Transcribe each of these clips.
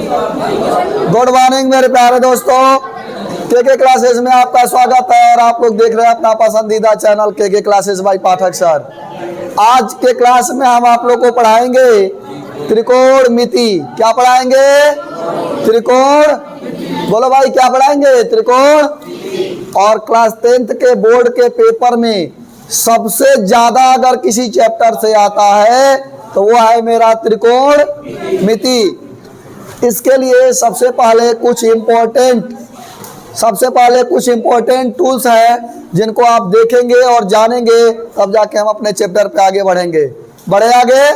Good morning मेरे प्यारे दोस्तों, के क्लासेस में आपका स्वागत है और आप लोग देख रहे हैं अपना पसंदीदा चैनल के क्लासेस बाय पाठक सर। आज के क्लास में हम आप लोग को पढ़ाएंगे त्रिकोणमिति। क्या पढ़ाएंगे? त्रिकोण। बोलो भाई, क्या पढ़ाएंगे? त्रिकोण। और क्लास 10th के बोर्ड के पेपर में सबसे ज्यादा अगर किसी चैप्टर से आता है तो वो है मेरा त्रिकोणमिति। इसके लिए सबसे पहले कुछ इम्पोर्टेंट टूल्स हैं जिनको आप देखेंगे और जानेंगे, तब जाके हम अपने चैप्टर पे आगे बढ़ेंगे। बढ़े आगे?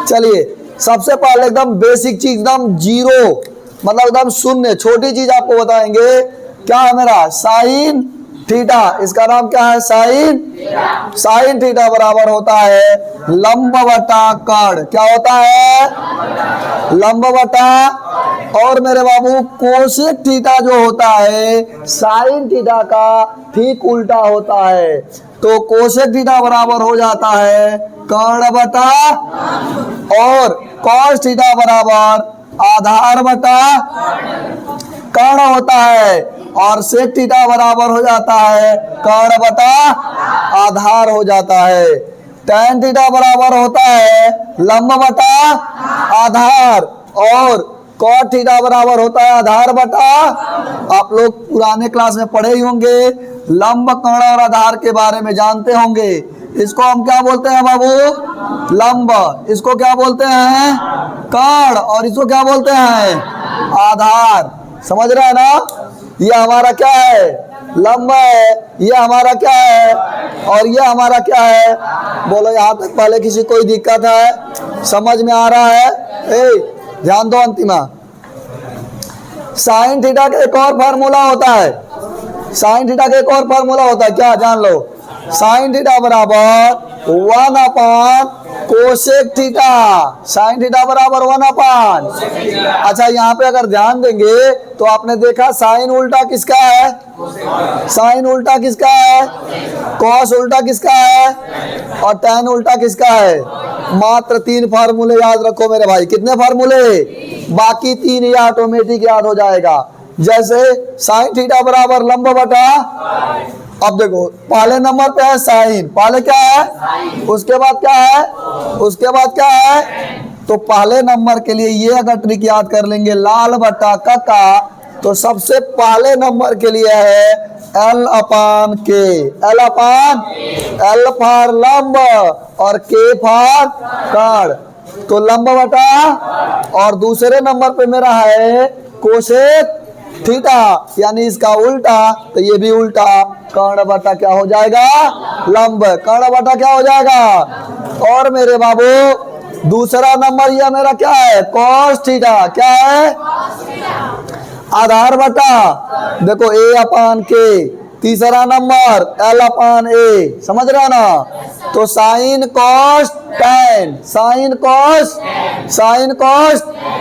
चलिए, सबसे पहले एकदम बेसिक चीज, एकदम जीरो, मतलब एकदम शून्य, छोटी चीज आपको बताएंगे। क्या है मेरा? Sine theta. इसका नाम क्या है? साइन थीटा बराबर होता है लंब बटा कर्ण। क्या होता है? लंब बटा। और मेरे बाबू कोसेक थीटा जो होता है साइन थीटा का ठीक उल्टा होता है, तो कोसेक थीटा बराबर हो जाता है कर्ण बटा, और कॉस थीटा बराबर आधार बटा कर्ण होता है, और सेक थीटा बराबर हो जाता है कर्ण बटा आधार हो जाता है। टैन थीटा बराबर होता है लंब बटा आधार, और कॉट थीटा बराबर होता है आधार बटा। आप लोग पुराने क्लास में पढ़े ही होंगे, लंब कर्ण और आधार के बारे में जानते होंगे। इसको हम क्या बोलते हैं बाबू? लंब। इसको क्या बोलते हैं? कर्ण। और इसको क्या बोलते हैं? आधार। समझ रहे हैं ना? ये हमारा क्या है? लंब है। ये हमारा क्या है? और ये हमारा क्या है? बोलो यहाँ तक पहले किसी कोई दिक्कत है? समझ में आ रहा है? ध्यान दो अंतिमा। साइन थीटा का एक और फार्मूला होता है। साइन थीटा का एक और फार्मूला होता है, क्या जान लो? साइन थीटा बराबर 1 अपान कोसेक थीटा। साइन थीटा बराबर 1 अपान। अच्छा, यहाँ पे अगर ध्यान देंगे तो आपने देखा साइन उल्टा किसका है? साइन उल्टा किसका है? कॉस उल्टा किसका है? और टैन उल्टा किसका है? मात्र 3 फार्मूले याद रखो मेरे भाई। कितने फार्मूले? बाकी 3 ये ऑटोमेटिक याद हो जाएगा। जैसे साइन थीटा बराबर लंब बटा, अब देखो पहले नंबर पे है साइन, पहले क्या है? उसके बाद क्या है? उसके बाद क्या है? तो पहले नंबर के लिए ये अगर ट्रिक याद कर लेंगे, लाल बटा कक्का, तो सबसे पहले नंबर के लिए है एल अपान के। एल अपान, एल फॉर लंब और के फॉर कर्ण, तो लंब बटा। और दूसरे नंबर पे मेरा है कोसेक थीटा, यानी इसका उल्टा, तो ये भी उल्टा, कर्ण बटा क्या हो जाएगा? लंब। कर्ण बटा क्या हो जाएगा? और मेरे बाबू दूसरा नंबर ये मेरा क्या है? Cos theta. क्या है? आधार बटा, देखो ए अपान के। तीसरा नंबर एल अपान ए। समझ रहे ना? तो sine cos tan, sine cos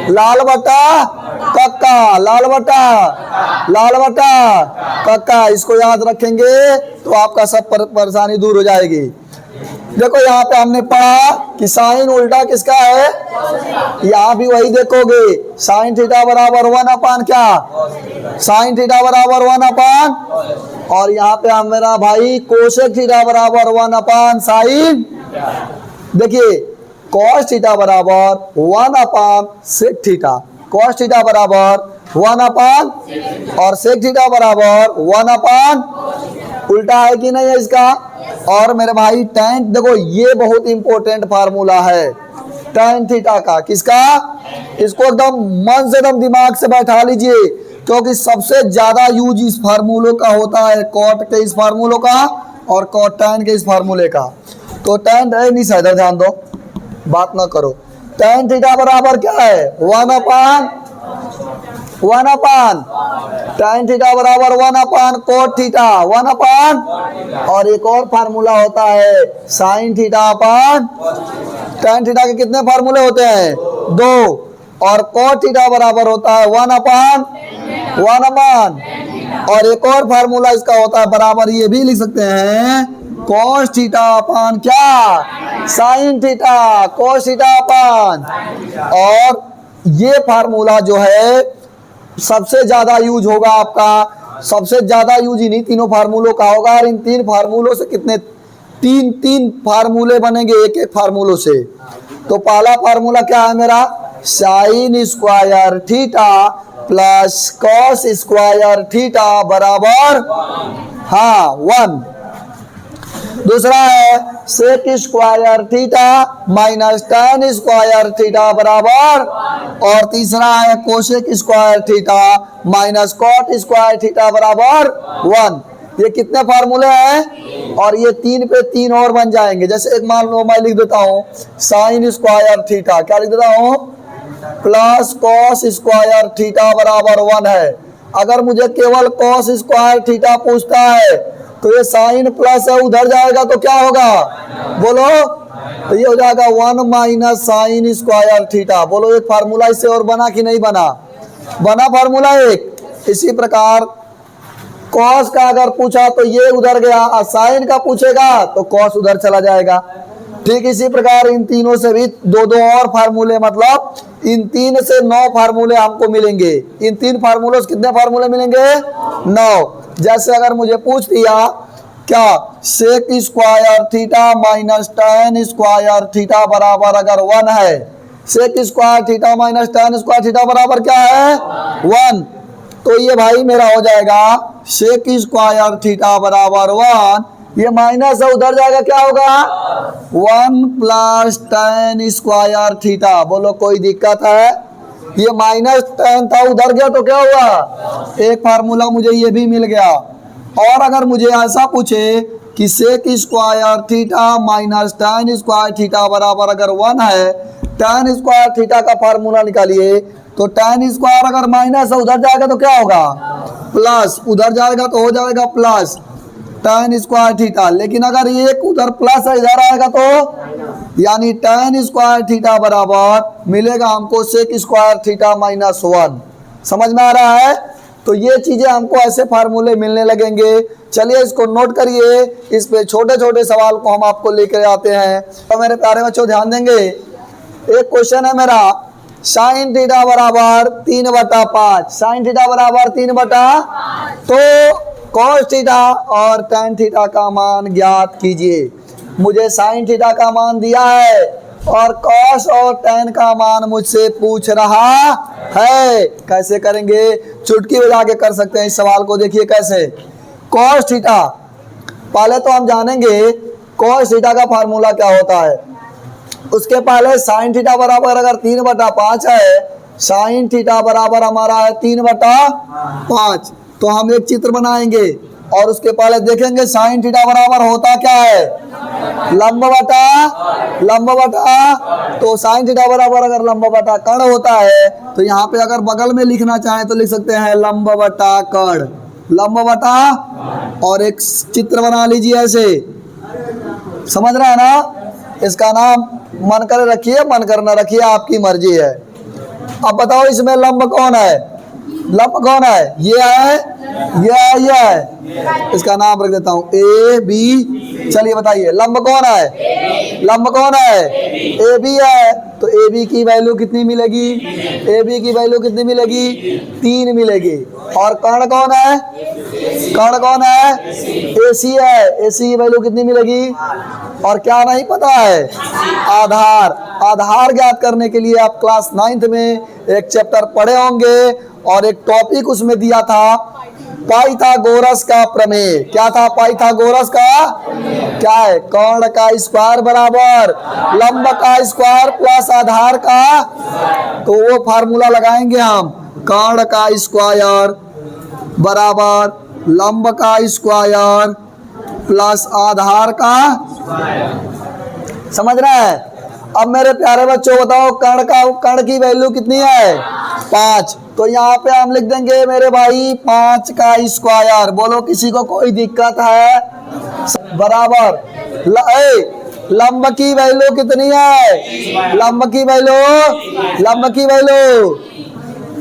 लाल बटा कक्का, लाल बटा कक्का। इसको याद रखेंगे तो आपका सब परेशानी दूर हो जाएगी। देखो यहाँ पे हमने पढ़ा कि साइन उल्टा किसका है? यहाँ भी वही देखोगे, साइन थीटा बराबर 1 अपान क्या? साइन थीटा बराबर 1 अपान, और यहाँ पे हम मेरा भाई कोसेक थीटा बराबर 1 अपान साइन। देखिए कॉस थीटा बराबर 1 अपान सेक थीटा। कॉस थीटा बराबर 1 अपान और सेक थीटा बराबर 1 अपान। उल्टा है कि नहीं है इसका? और मेरे भाई टैन, देखो ये बहुत इंपॉर्टेंट फार्मूला है टैन थीटा का। किसका? इसको एकदम मन से, एकदम दिमाग से बैठा लीजिए, क्योंकि सबसे ज्यादा यूज इस फार्मूलों का होता है, कॉट के इस फार्मूलों का और कॉट टैन के इस फार्मूले का। तो टैन है नहीं सर, ध्यान दो, बात ना करो। टैन थीटा बराबर क्या है? 1 अपान टैन थीटा बराबर 1 अपान कोट थीटा, 1 अपान। और एक और फार्मूला होता है sine theta upon tan theta के। कितने फार्मूले होते हैं? 2। और कोट थीटा बराबर होता है 1 अपान। और एक और फार्मूला इसका होता है बराबर, ये भी लिख सकते हैं, कोस थीटा अपान क्या? Sine theta, cos theta upon. और ये फार्मूला जो है सबसे ज्यादा यूज होगा आपका, सबसे ज्यादा यूज इन्हीं तीनों फार्मूलों का होगा। और इन तीन फार्मूलों से कितने, तीन तीन फार्मूले बनेंगे एक एक फार्मूलों से। तो पहला फार्मूला क्या है मेरा, sine square theta plus cos square theta बराबर, हाँ 1। दूसरा है sec square theta minus tan square theta बराबर, और तीसरा है cosec square theta minus cot square theta बराबर 1। ये कितने फार्मूले हैं, और ये तीन पे तीन और बन जाएंगे। जैसे एक मान लो मैं लिख देता हूँ साइन स्क्वायर थीटा, क्या लिख देता हूँ, प्लस कॉस स्क्वायर थीटा बराबर 1 है। अगर मुझे केवल कॉस स्क्वायर थीटा पूछता है तो ये साइन प्लस है, उधर जाएगा तो क्या होगा, बोलो, तो ये हो जाएगा 1 माइनस साइन स्क्वायर थीटा। बोलो एक फार्मूला इससे और बना कि नहीं बना, बना फार्मूला एक। इसी प्रकार कॉस का अगर पूछा तो ये उधर गया, और साइन का पूछेगा तो कॉस उधर चला जाएगा। ठीक इसी प्रकार इन तीनों से भी दो दो और फार्मूले, मतलब इन 3 से 9 फार्मूले हमको मिलेंगे। इन 3 फार्मूलों से कितने फार्मूले मिलेंगे, 9। जैसे अगर मुझे पूछ दिया क्या sec square theta minus tan square theta बराबर अगर 1 है, sec square theta minus tan square theta बराबर क्या है 1, तो ये भाई मेरा हो जाएगा सेक स्क्वायर थीटा बराबर 1, ये माइनस है उधर जाएगा क्या होगा 1 प्लस tan स्क्वायर थीटा। बोलो कोई दिक्कत है, ये माइनस tan था उधर गया तो क्या हुआ, एक फार्मूला मुझे ये भी मिल गया। और अगर मुझे ऐसा पूछे कि sec square theta minus tan square theta बराबर अगर 1 है, tan स्क्वायर थीटा का फार्मूला निकालिए, तो tan स्क्वायर अगर माइनस है उधर जाएगा तो क्या होगा प्लस, उधर जाएगा तो हो जाएगा प्लस tan स्क्वायर थीटा। लेकिन अगर एक उधर प्लस है इधर आएगा तो यानी tan स्क्वायर थीटा बराबर मिलेगा हमको सेक स्क्वायर थीटा माइनस 1। समझ में आ रहा है, तो ये चीजें हमको ऐसे फार्मूले मिलने लगेंगे। चलिए इसको नोट करिए, इस पे छोटे छोटे सवाल को हम आपको लेकर आते हैं। तो मेरे प्यारे बच्चों ध्यान देंगे, एक क्वेश्चन है मेरा, साइन थीटा बराबर 3/5, साइन थीटा बराबर 3/5, तो कॉस थीटा और tan थीटा का मान ज्ञात कीजिए। मुझे साइन थीटा का मान दिया है और कॉस और tan का मान मुझसे पूछ रहा है। कैसे करेंगे, चुटकी बजा के कर सकते हैं इस सवाल को। देखिए कैसे, कॉस थीटा, पहले तो हम जानेंगे कॉस थीटा का फार्मूला क्या होता है। उसके पहले साइन थीटा बराबर अगर 3/5 है, साइन थीटा बराबर हमारा है 3/5, तो हम एक चित्र बनाएंगे और उसके पहले देखेंगे साइन थीटा बराबर होता क्या है, लंब बटा, तो साइन थीटा बराबर अगर लंब बटा कर्ण होता है तो यहाँ पे अगर बगल में लिखना चाहें तो लिख सकते हैं लंब बटा कर्ण, लंब बटा, और एक चित्र बना लीजिए ऐसे। समझ रहे हैं ना, इसका नाम मन कर रखिए, मन करना रखिए, आपकी मर्जी है। अब बताओ इसमें लंब कौन है, लंब कौन है, ये है, ये है, इसका नाम रख देता हूँ ए बी। चलिए बताइए लंब कौन है, लंब कौन है, ए बी है, तो ए बी की वैल्यू कितनी मिलेगी, ए बी की वैल्यू कितनी मिलेगी 3 मिलेगी। और कर्ण कौन है, कर्ण कौन है, ए सी है, ए सी की वैल्यू कितनी मिलेगी। और क्या नहीं पता है, आधार, आधार ज्ञात करने के लिए आप क्लास 9th में एक चैप्टर पढ़े होंगे और एक टॉपिक उसमें दिया था पाइथागोरस का प्रमेय। क्या था पाइथागोरस का, क्या है, कर्ण का स्क्वायर बराबर लंब का स्क्वायर प्लस आधार का, तो वो फार्मूला लगाएंगे हम, कर्ण का स्क्वायर बराबर लंब का स्क्वायर प्लस आधार का। समझ रहे हैं। अब मेरे प्यारे बच्चों बताओ कर्ण की वैल्यू कितनी है 5, तो यहाँ पे हम लिख देंगे मेरे भाई 5 का स्क्वायर। बोलो किसी को कोई दिक्कत है, बराबर लंब की वैल्यू कितनी है, लंब की वैल्यू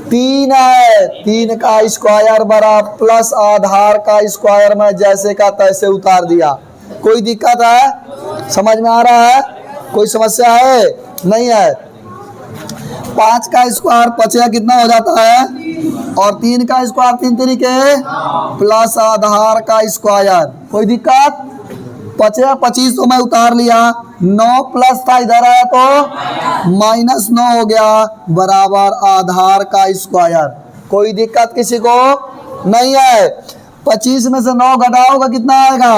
3 है, 3 का स्क्वायर बराबर प्लस आधार का स्क्वायर में जैसे का तैसे उतार दिया। कोई दिक्कत है, समझ में आ रहा है, कोई समस्या है, नहीं है। 5 का स्क्वायर 5 कितना हो जाता है, और 3 का स्क्वायर 3 तरीके प्लस आधार का स्क्वायर। कोई दिक्कत? 5 25 तो मैं उतार लिया, 9 प्लस था इधर आया तो -9 हो गया बराबर आधार का स्क्वायर। कोई दिक्कत किसी को नहीं है? 25 में से 9 घटाओगे कितना आएगा?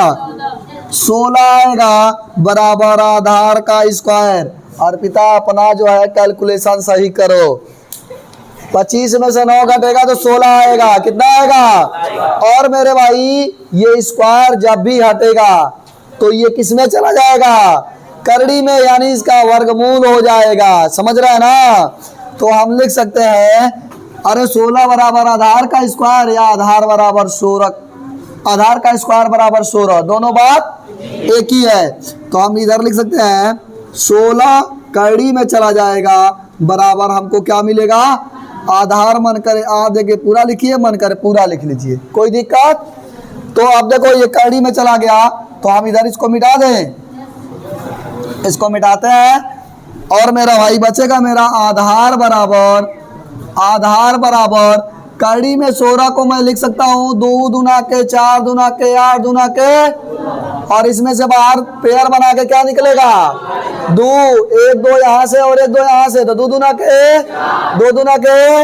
16 आएगा बराबर आधार का स्क्वायर। और पिता अपना जो है कैलकुलेशन सही करो। 25 में से 9 घटेगा तो 16 आएगा। कितना आएगा? और मेरे भाई ये स्क्वायर जब भी हटेगा तो ये किस में चला जाएगा? करड़ी में, यानी इसका वर्गमूल हो जाएगा। समझ रहे हैं ना? तो हम लिख सकते हैं अरे 16 बराबर आधार का स्क्वायर या आधार बराबर 16, आधार का स्क्वायर बराबर 16, दोनों बात एक ही है। तो हम इधर लिख सकते हैं 16 करड़ी में चला जाएगा बराबर हमको क्या मिलेगा? आधार मन करे आधे के पूरा लिखिए, मन करे पूरा लिख लीजिए। कोई दिक्कत? तो अब देखो ये करड़ी में चला गया तो हम इधर इसको मिटा दें, इसको मिटाते हैं और मेरा भाई बचेगा मेरा आधार बराबर करड़ी में 16 को मैं लिख सकता हूँ 2 दूना के 4 दूना के 8 दूना के, और इसमें से बाहर पेयर बना के क्या निकलेगा? 2, 1 2 यहाँ से और 1 2 यहाँ से, तो 2 दूना के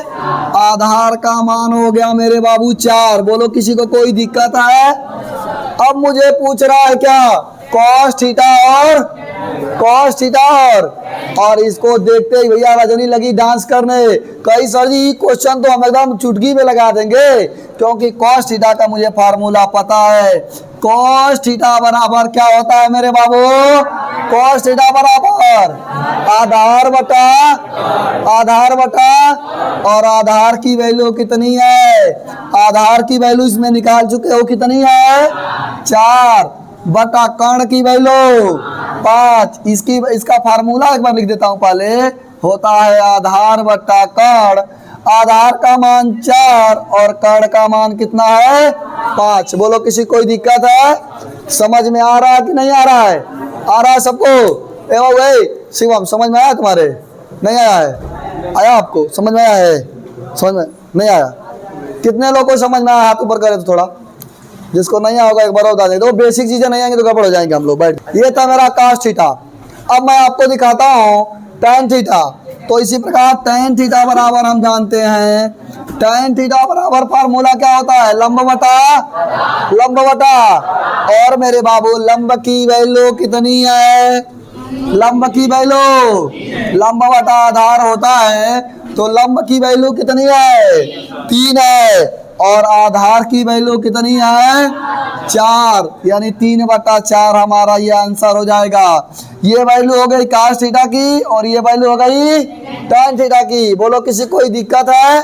आधार का मान हो गया मेरे बाबू 4। बोलो किसी को कोई दिक्कत है? अब मुझे पूछ रहा है क्या? कॉस थीटा और इसको देखते ही भैया रजनी लगी डांस करने। कई सर जी क्वेश्चन तो हम एकदम चुटकी में लगा देंगे, क्योंकि कॉस थीटा का मुझे फार्मूला पता है। कॉस थीटा बराबर क्या होता है मेरे बाबू? कॉस थीटा बराबर आधार बटा और आधार की वैल्यू कितनी है? आधार की वैल्यू इसमें निकाल चुके हो, कितनी है? 4 बटा कर्ण की वैल्यू 5। इसका फार्मूला एक बार लिख देता हूं पहले। होता है आधार बटा कर्ण, आधार का मान 4 और कर्ण का मान कितना है? 5। बोलो किसी कोई दिक्कत है? समझ में आ रहा है कि नहीं आ रहा है? आ रहा है सबको? शिवम समझ में आया तुम्हारे? नहीं आया है? आया आपको? समझ में आया है? समझ में नहीं आया? कितने लोगों को समझ में आया? हाथ ऊपर करे तो थोड़ा। जिसको नहीं होगा एक बार बता दे। तो बेसिक चीजें नहीं आएंगी तो गड़बड़ हो जाएंगे हम लोग। बैठ, ये था मेरा cos थीटा। अब मैं आपको दिखाता हूँ tan थीटा। तो इसी प्रकार tan थीटा बराबर हम जानते हैं, tan थीटा बराबर फार्मूला क्या होता है? लंब बटा। और मेरे बाबू लंब की वैल्यू कितनी है? लंब की वैल्यू लंब बटा आधार होता है, तो लंब की वैल्यू कितनी है? 3 है। और आधार की वैल्यू कितनी है? 4, यानी 3 बटा 4 हमारा ये आंसर हो जाएगा। ये वैल्यू हो गई cos थीटा की और ये वैल्यू हो गई tan थीटा की। बोलो किसी कोई दिक्कत है?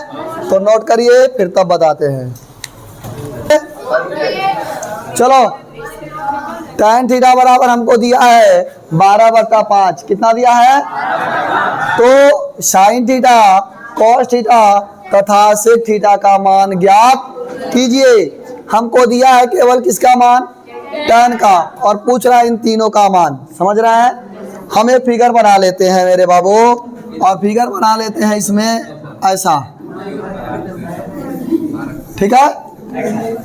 तो नोट करिए, फिर तब बताते हैं। चलो, tan थीटा बराबर हमको दिया है 12 बटा 5। कितना दिया है? तो sin थीटा, cos थीटा तथा sec थीटा का मान ज्ञात कीजिए। हमको दिया है केवल किसका मान? tan का, और पूछ रहा है इन तीनों का मान। समझ रहे हैं? हम एक फिगर बना लेते हैं मेरे बाबू, और फिगर बना लेते हैं इसमें ऐसा, ठीक है?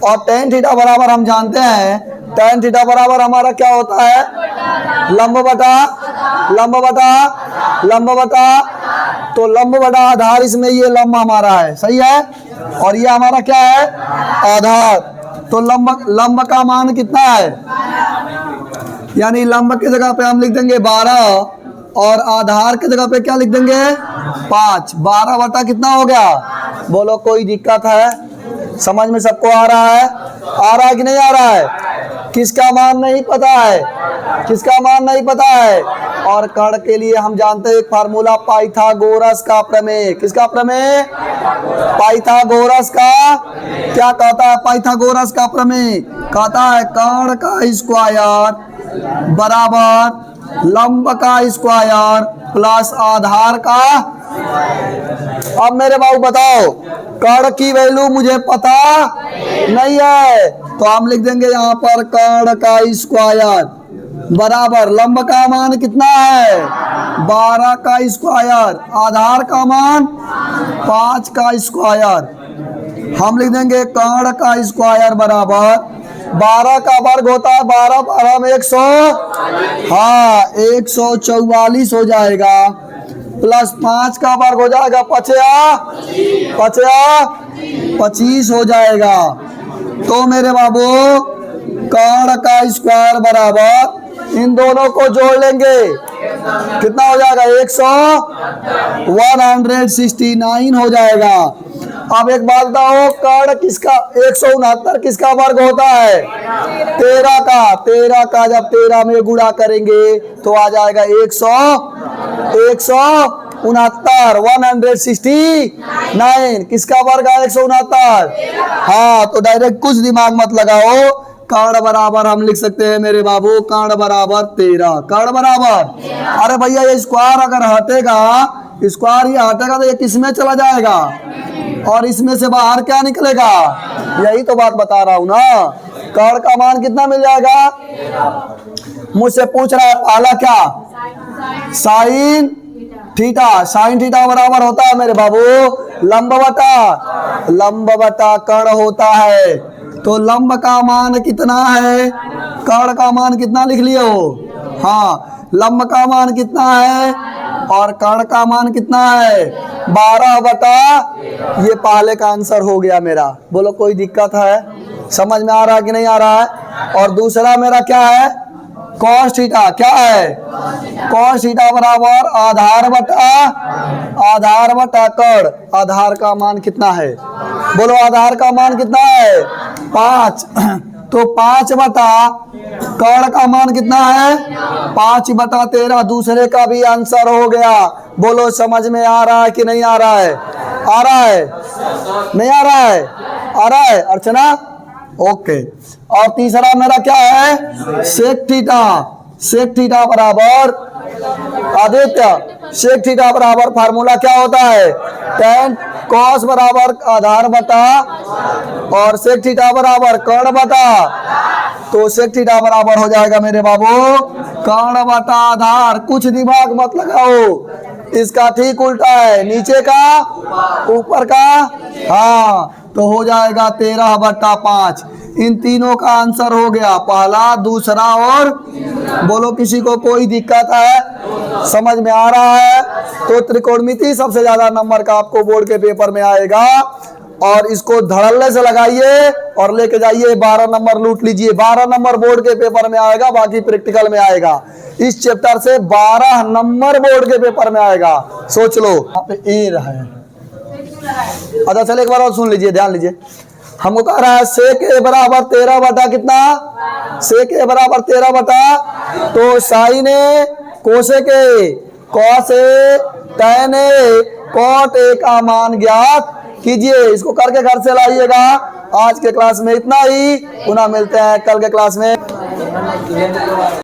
और tan थीटा बराबर हम जानते हैं, tan थीटा बराबर हमारा क्या होता है? लंब बटा। तो लंब बटा आधार, इसमें ये लंब हमारा है, सही है? और ये हमारा क्या है? आधार। तो लंब का मान कितना है? यानी लंब की जगह पे हम लिख देंगे 12 और आधार की जगह पे क्या लिख देंगे? 5। 12 बटा कितना हो गया? बोलो कोई दिक्कत है? समझ में सबको आ रहा है? आ रहा है कि नहीं आ रहा है? किसका मान नहीं पता है? किसका मान नहीं पता है? और कर्ण के लिए हम जानते हैं एक फार्मूला, पाइथागोरस का प्रमेय। किसका प्रमेय? पाइथागोरस का। क्या कहता है पाइथागोरस का प्रमेय? कहता है कर्ण का स्क्वायर बराबर लंब का स्क्वायर प्लस आधार का। अब मेरे बाबू बताओ, कर्ण की वैल्यू मुझे पता नहीं है, तो हम लिख देंगे यहाँ पर कर्ण का स्क्वायर बराबर लंब का मान कितना है 12 का स्क्वायर, आधार का मान 5 का स्क्वायर। हम लिख देंगे कर्ण का स्क्वायर बराबर 12 का वर्ग होता है 12 12 में 100, हाँ 144 हो जाएगा, प्लस 5 का वर्ग हो जाएगा 25 हो जाएगा। तो मेरे बाबू कर्ण का स्क्वायर बराबर इन दोनों को जोड़ लेंगे, कितना हो जाएगा 169 हो जाएगा। अब एक बात बताओ, कर्ण किसका 169 किसका वर्ग होता है 13 का। 13 का जब 13 में गुणा करेंगे तो आ जाएगा 169 किसका वर्ग है 169। हाँ तो डायरेक्ट कुछ दिमाग मत लगाओ, कर्ण बराबर हम लिख सकते हैं मेरे बाबू कर्ण बराबर 13, कर्ण बराबर। अरे भैया ये स्क्वायर अगर हटेगा, स्क्वायर ये हटेगा तो ये किसमें चला जाएगा और इसमें से बाहर क्या निकलेगा, यही तो बात बता रहा हूं ना। कर्ण का मान कितना मिल जाएगा, मुझसे पूछ रहा है पहला क्या साइन थीटा। साइन थीटा बराबर होता है मेरे बाबू लंब बटा कर्ण होता है। तो लंब का मान कितना है, कर्ण का मान कितना लिख लिए हो, हाँ लंब का मान कितना है और कर्ण का मान कितना है 12 बटा, ये पहले का आंसर हो गया मेरा। बोलो कोई दिक्कत है, समझ में आ रहा है कि नहीं आ रहा है। और दूसरा मेरा क्या है कॉस थीटा, क्या है कॉस थीटा बराबर आधार बटा कर्ण। आधार का मान कितना है, बोलो आधार का मान कितना है 5, तो 5 बटा कर्ण का मान कितना है 5 बटा 13। दूसरे का भी आंसर हो गया। बोलो समझ में आ रहा है कि नहीं आ रहा है, आ रहा है नहीं आ रहा है, आ रहा है अर्चना, ओके। और तीसरा मेरा क्या है सेक थीटा बराबर आदित्य, सेक थीटा बराबर फार्मूला क्या होता है tan cos बराबर आधार बटा और सेक थीटा बराबर कर्ण बटा। तो सेक थीटा बराबर हो जाएगा मेरे बाबू कर्ण बटा आधार। कुछ दिमाग मत लगाओ, इसका ठीक उल्टा है, नीचे का ऊपर का, हाँ तो हो जाएगा 13 बटा 5। इन तीनों का आंसर हो गया, पहला दूसरा और। बोलो किसी को कोई दिक्कत है, समझ में आ रहा है। तो त्रिकोणमिति सबसे ज्यादा नंबर का आपको बोर्ड के पेपर में आएगा और इसको धड़ल्ले से लगाइए और लेके जाइए 12 नंबर लूट लीजिए। 12 नंबर बोर्ड के पेपर में आएगा, बाकी प्रैक्टिकल में आएगा। इस चैप्टर से 12 नंबर बोर्ड के पेपर में आएगा, सोच लो। यहाँ पे ए रहा है, अच्छा चलो एक बार और सुन लीजिए, ध्यान लीजिए। हमको कह रहा है सेक ए बराबर 13 बटा कितना, सेक ए बराबर 13 बटा, तो sine A cosec A cos A tan A cot A का मान ज्ञात कीजिए। इसको करके घर से लाइएगा। आज के क्लास में इतना ही, पुनः मिलते हैं कल के क्लास में।